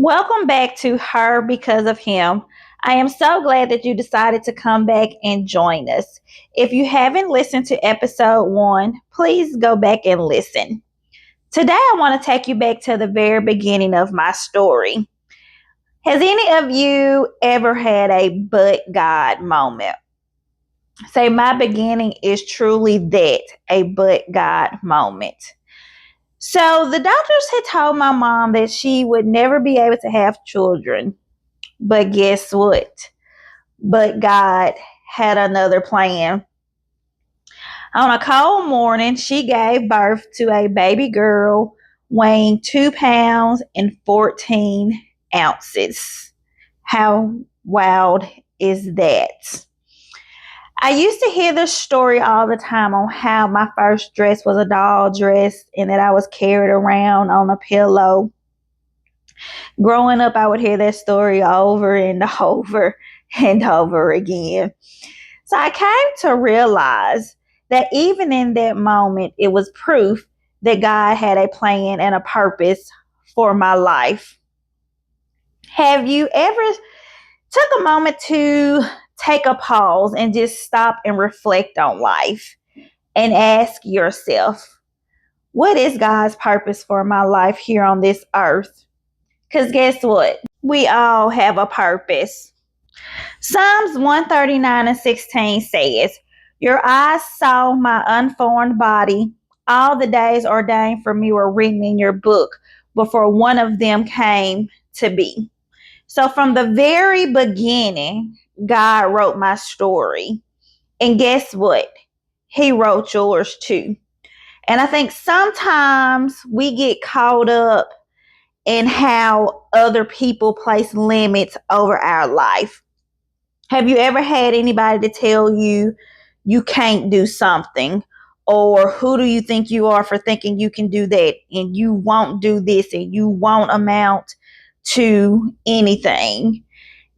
Welcome back to Her Because of Him. I am so glad that you decided to come back and join us. If you haven't listened to episode 1, please go back and listen. Today, I want to take you back to the very beginning of my story. Has any of you ever had a but God moment? Say, my beginning is truly that, a but God moment. So the doctors had told my mom that she would never be able to have children. But guess what? But God had another plan. On a cold morning, she gave birth to a baby girl weighing 2 pounds and 14 ounces. How wild is that? I used to hear this story all the time on how my first dress was a doll dress and that I was carried around on a pillow. Growing up, I would hear that story over and over and over again. So I came to realize that even in that moment, it was proof that God had a plan and a purpose for my life. Have you ever took a moment to take a pause and just stop and reflect on life and ask yourself, what is God's purpose for my life here on this earth? Because guess what? We all have a purpose. Psalms 139:16 says, Your eyes saw my unformed body. All the days ordained for me were written in your book before one of them came to be. So from the very beginning, God wrote my story. And guess what? He wrote yours too. And I think sometimes we get caught up in how other people place limits over our life. Have you ever had anybody to tell you you can't do something? Or who do you think you are for thinking you can do that and you won't do this and you won't amount to anything?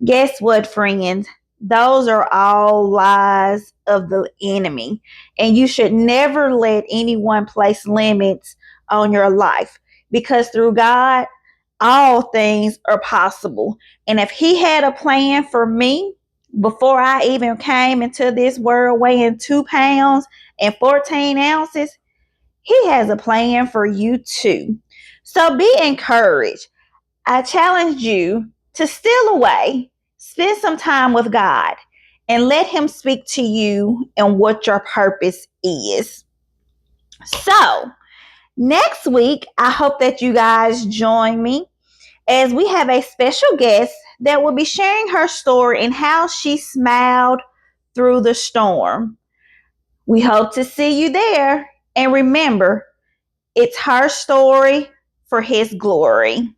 Guess what, friends? Those are all lies of the enemy. And you should never let anyone place limits on your life because through God, all things are possible. And if He had a plan for me before I even came into this world weighing 2 pounds and 14 ounces, He has a plan for you too. So be encouraged. I challenge you to steal away, spend some time with God, and let Him speak to you and what your purpose is. So, next week, I hope that you guys join me as we have a special guest that will be sharing her story and how she smiled through the storm. We hope to see you there. And remember, it's her story for His glory.